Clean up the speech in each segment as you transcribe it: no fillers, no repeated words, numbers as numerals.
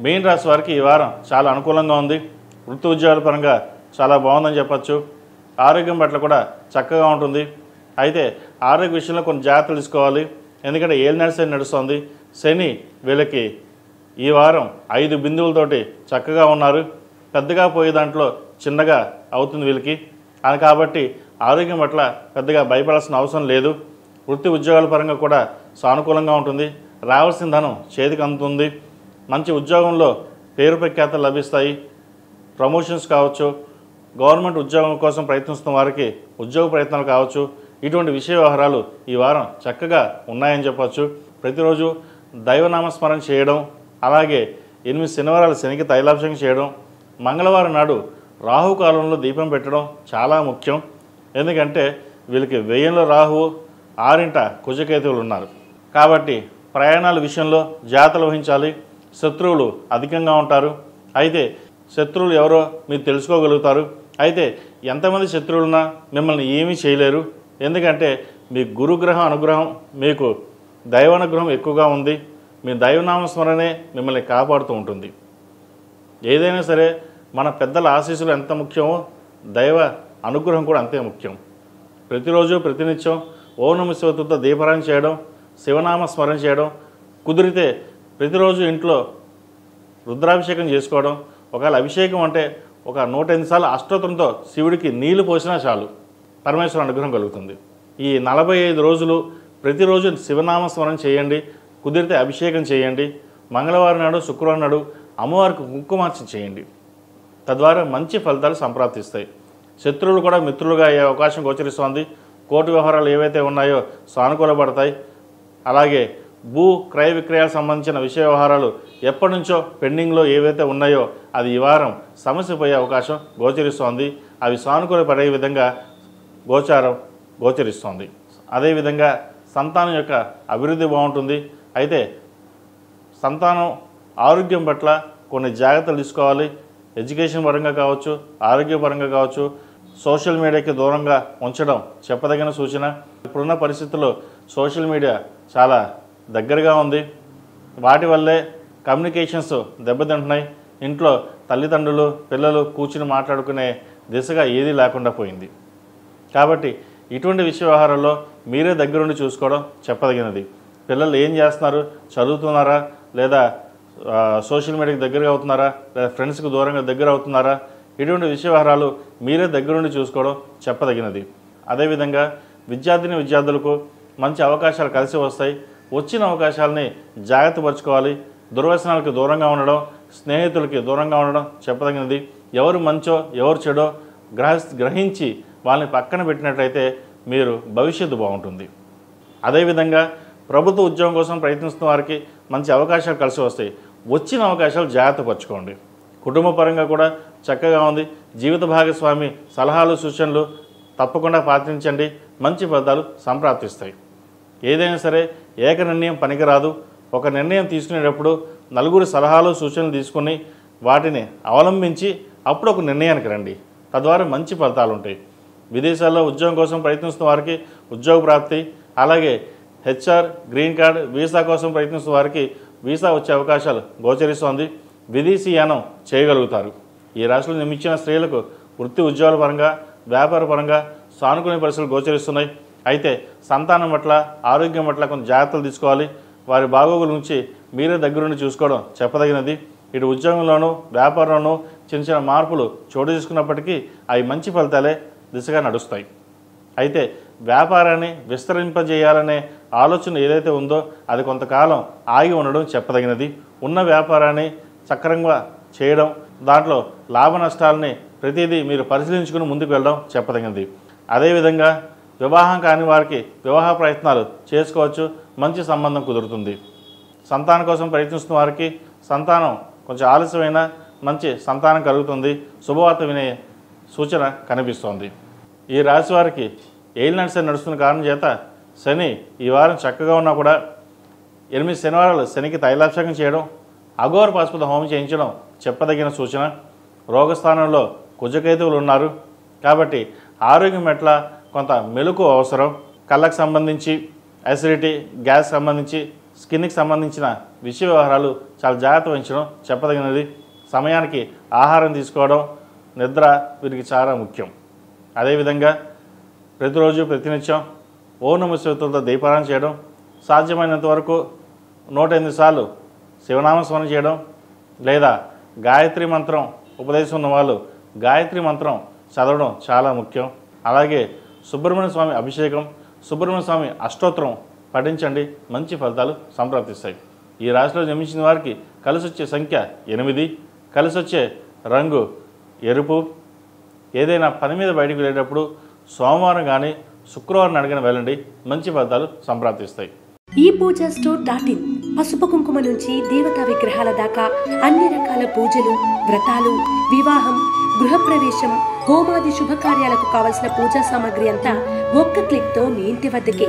మీన రాశి వారికి ఈ వారం చాలా అనుకూలంగా ఉంది. వృత్తి ఉద్యోగాల పరంగా చాలా బాగుందని చెప్పచ్చు. ఆరోగ్యం పట్ల కూడా చక్కగా ఉంటుంది. అయితే ఆరోగ్య విషయంలో కొన్ని జాగ్రత్తలు తీసుకోవాలి. ఎందుకంటే ఏలినాటి శని నడుస్తుంది. శని వీళ్ళకి ఈ వారం 5 బిందువులతోటి చక్కగా ఉన్నారు. పెద్దగా పోయే దాంట్లో చిన్నగా అవుతుంది వీళ్ళకి. అది కాబట్టి ఆరోగ్యం పట్ల పెద్దగా భయపడాల్సిన అవసరం లేదు. వృత్తి ఉద్యోగాల పరంగా కూడా సానుకూలంగా ఉంటుంది. రావాల్సిన ధనం చేతికి అందుతుంది. మంచి ఉద్యోగంలో పేరు ప్రఖ్యాతలు లభిస్తాయి. ప్రమోషన్స్ కావచ్చు, గవర్నమెంట్ ఉద్యోగం కోసం ప్రయత్నిస్తున్న వారికి ఉద్యోగ ప్రయత్నాలు కావచ్చు, ఇటువంటి విషయ వ్యవహారాలు ఈ వారం చక్కగా ఉన్నాయని చెప్పచ్చు. ప్రతిరోజు దైవనామస్మరణ చేయడం, అలాగే 8 శనివారాలు శనికి తైలాభిషేకం చేయడం, మంగళవారం నాడు రాహుకాలంలో దీపం పెట్టడం చాలా ముఖ్యం. ఎందుకంటే వీళ్ళకి 1000లో రాహువు, 6ంట కుజకేతువులు ఉన్నారు. కాబట్టి ప్రయాణాల విషయంలో జాగ్రత్తలు వహించాలి. శత్రువులు అధికంగా ఉంటారు. అయితే శత్రువులు ఎవరో మీరు తెలుసుకోగలుగుతారు. అయితే ఎంతమంది శత్రువులున్నా మిమ్మల్ని ఏమీ చేయలేరు. ఎందుకంటే మీ గురుగ్రహం అనుగ్రహం, మీకు దైవానుగ్రహం ఎక్కువగా ఉంది. మీ దైవనామస్మరణే మిమ్మల్ని కాపాడుతూ ఉంటుంది. ఏదైనా సరే మన పెద్దల ఆశీస్సులు ఎంత ముఖ్యమో దైవ అనుగ్రహం కూడా అంతే ముఖ్యం. ప్రతిరోజు ప్రతినిత్యం ఓం నమః శివాయతో దీపారాయణ చేయడం, శివనామ స్మరణ చేయడం, కుదిరితే ప్రతిరోజు ఇంట్లో రుద్రాభిషేకం చేసుకోవడం. ఒకవేళ అభిషేకం అంటే ఒక 108 సార్లు అష్టోత్తరంతో శివుడికి నీళ్లు పోసినా చాలు, పరమేశ్వర అనుగ్రహం కలుగుతుంది. ఈ 45 రోజులు ప్రతిరోజు శివనామ స్మరణ చేయండి. కుదిరితే అభిషేకం చేయండి. మంగళవారం నాడు, శుక్రవారం నాడు అమ్మవారికి కుంకుమార్చన చేయండి. తద్వారా మంచి ఫలితాలు సంప్రాప్తిస్తాయి. శత్రువులు కూడా మిత్రులుగా అయ్యే అవకాశం గోచరిస్తోంది. కోర్టు వ్యవహారాలు ఏవైతే ఉన్నాయో సానుకూలపడతాయి. అలాగే భూ క్రయ విక్రయాలకు సంబంధించిన విషయ వ్యవహారాలు ఎప్పటి నుంచో పెండింగ్లో ఏవైతే ఉన్నాయో అది ఈ వారం సమస్య పోయే అవకాశం గోచరిస్తోంది. అవి సానుకూలపడే విధంగా గోచరిస్తోంది. అదేవిధంగా సంతానం యొక్క అభివృద్ధి బాగుంటుంది. అయితే సంతానం ఆరోగ్యం పట్ల కొన్ని జాగ్రత్తలు తీసుకోవాలి. ఎడ్యుకేషన్ పరంగా కావచ్చు, ఆరోగ్యపరంగా కావచ్చు, సోషల్ మీడియాకి దూరంగా ఉంచడం చెప్పదగిన సూచన. ఇప్పుడున్న పరిస్థితుల్లో సోషల్ మీడియా చాలా దగ్గరగా ఉంది. వాటి వల్లే కమ్యూనికేషన్స్ దెబ్బతింటున్నాయి. ఇంట్లో తల్లిదండ్రులు, పిల్లలు కూర్చుని మాట్లాడుకునే దిశగా ఏదీ లేకుండా పోయింది. కాబట్టి ఇటువంటి విషయ వ్యవహారాల్లో మీరే దగ్గరుండి చూసుకోవడం చెప్పదగినది. పిల్లలు ఏం చేస్తున్నారు, చదువుతున్నారా, లేదా సోషల్ మీడియాకి దగ్గరగా అవుతున్నారా, లేదా ఫ్రెండ్స్కి దూరంగా దగ్గర అవుతున్నారా, ఇటువంటి విషయ వ్యవహారాలు మీరే దగ్గరుండి చూసుకోవడం చెప్పదగినది. అదేవిధంగా విద్యార్థులకు మంచి అవకాశాలు కలిసి వస్తాయి. వచ్చిన అవకాశాలని జాగ్రత్తపరచుకోవాలి. దుర్వ్యసనాలకు దూరంగా ఉండడం, స్నేహితులకి దూరంగా ఉండడం చెప్పదగినది. ఎవరు మంచో ఎవరు చెడో గ్రహించి వాళ్ళని పక్కన పెట్టినట్లయితే మీరు భవిష్యత్తు బాగుంటుంది. అదేవిధంగా ప్రభుత్వ ఉద్యోగం కోసం ప్రయత్నిస్తున్న వారికి మంచి అవకాశాలు కలిసి వస్తాయి. వచ్చిన అవకాశాలు జాగ్రత్తపరచుకోండి. కుటుంబ పరంగా కూడా చక్కగా ఉంది. జీవిత భాగస్వామి సలహాలు సూచనలు తప్పకుండా పాటించండి. మంచి ఫలితాలు సంప్రాప్తిస్తాయి. ఏదైనా సరే ఏక నిర్ణయం పనికిరాదు. ఒక నిర్ణయం తీసుకునేటప్పుడు నలుగురు సలహాలు సూచనలు తీసుకుని వాటిని అవలంబించి అప్పుడు ఒక నిర్ణయానికి రండి. తద్వారా మంచి ఫలితాలు ఉంటాయి. విదేశాల్లో ఉద్యోగం కోసం ప్రయత్నిస్తున్న వారికి ఉద్యోగ ప్రాప్తి, అలాగే హెచ్ఆర్, గ్రీన్ కార్డ్, వీసా కోసం ప్రయత్నిస్తున్న వారికి వీసా వచ్చే అవకాశాలు గోచరిస్తోంది. విదేశీయానం చేయగలుగుతారు. ఈ రాశిలో జన్మించిన స్త్రీలకు వృత్తి ఉద్యోగాల పరంగా, వ్యాపార పరంగా సానుకూల పరిస్థితులు గోచరిస్తున్నాయి. అయితే సంతానం పట్ల, ఆరోగ్యం పట్ల కొంచెం జాగ్రత్తలు తీసుకోవాలి. వారి బాగోగుల నుంచి మీరే దగ్గరుండి చూసుకోవడం చెప్పదగినది. ఇటు ఉద్యోగంలోనూ వ్యాపారంలోనూ చిన్న చిన్న మార్పులు చోటు చేసుకున్నప్పటికీ అవి మంచి ఫలితాలే దిశగా నడుస్తాయి. అయితే వ్యాపారాన్ని విస్తరింపజేయాలనే ఆలోచన ఏదైతే ఉందో అది కొంతకాలం ఆగి ఉండడం చెప్పదగినది. ఉన్న వ్యాపారాన్ని సక్రమంగా చేయడం, దాంట్లో లాభ నష్టాలని ప్రతిదీ మీరు పరిశీలించుకుని ముందుకు వెళ్ళడం చెప్పదగినది. అదేవిధంగా వివాహం కాని వారికి వివాహ ప్రయత్నాలు చేసుకోవచ్చు. మంచి సంబంధం కుదురుతుంది. సంతానం కోసం ప్రయత్నిస్తున్న వారికి సంతానం కొంచెం ఆలస్యమైన మంచి సంతానం కలుగుతుంది. శుభవార్త వినే సూచన కనిపిస్తోంది. ఈ రాశి వారికి ఏలినాటి శని నడుస్తున్న కారణం చేత శని ఈ వారం చక్కగా ఉన్నా కూడా 8 శనివారాలు శనికి తైలాభిషేకం చేయడం, అఘోర పాశుపత హోమం చేయించడం చెప్పదగిన సూచన. రోగస్థానంలో కుజకేతువులు ఉన్నారు కాబట్టి ఆరోగ్యం పట్ల కొంత మెలకు అవసరం. కళ్ళకు సంబంధించి, అసిడిటీ, గ్యాస్ సంబంధించి స్కిన్కి సంబంధించిన విషయ వ్యవహారాలు చాలా జాగ్రత్త వహించడం చెప్పదగినది. సమయానికి ఆహారం తీసుకోవడం, నిద్ర వీరికి చాలా ముఖ్యం. అదేవిధంగా ప్రతిరోజు ప్రతినిత్యం ఓం నమః శివాయతో దీపారాధన చేయడం, సాధ్యమైనంత వరకు 108 సార్లు శివనామ స్మరణ చేయడం, లేదా గాయత్రి మంత్రం ఉపదేశం ఉన్న వాళ్ళు గాయత్రి మంత్రం చదవడం చాలా ముఖ్యం. అలాగే సుబ్రహ్మణ్య స్వామి అభిషేకం, సుబ్రహ్మణ్య స్వామి అష్టోత్తరం పఠించండి, మంచి ఫలితాలు సంప్రాప్తిస్తాయి. ఈ రాశిలో జన్మించిన వారికి కలిసి వచ్చే సంఖ్య 8, కలిసి వచ్చే రంగు ఎరుపు. ఏదైనా పని మీద బయటకు వెళ్ళేటప్పుడు సోమవారం కానీ శుక్రవారం అడిగిన వెళ్ళండి, మంచి ఫలితాలు సంప్రాప్తిస్తాయి. ePoojaStore.in పసుపు కుంకుమ నుంచి దేవతా విగ్రహాల దాకా అన్ని రకాల పూజలు, వ్రతాలు, వివాహం, గృహప్రవేశం, హోమాది శుభకార్యాలకు కావలసిన పూజా సామాగ్రి అంతా ఒక్క క్లిక్తో మీ ఇంటి వద్దకే.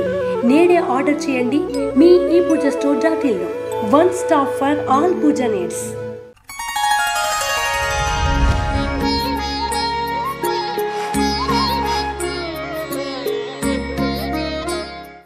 నేడే ఆర్డర్ చేయండి మీ ePoojaStore.in లో. One stop for all puja needs.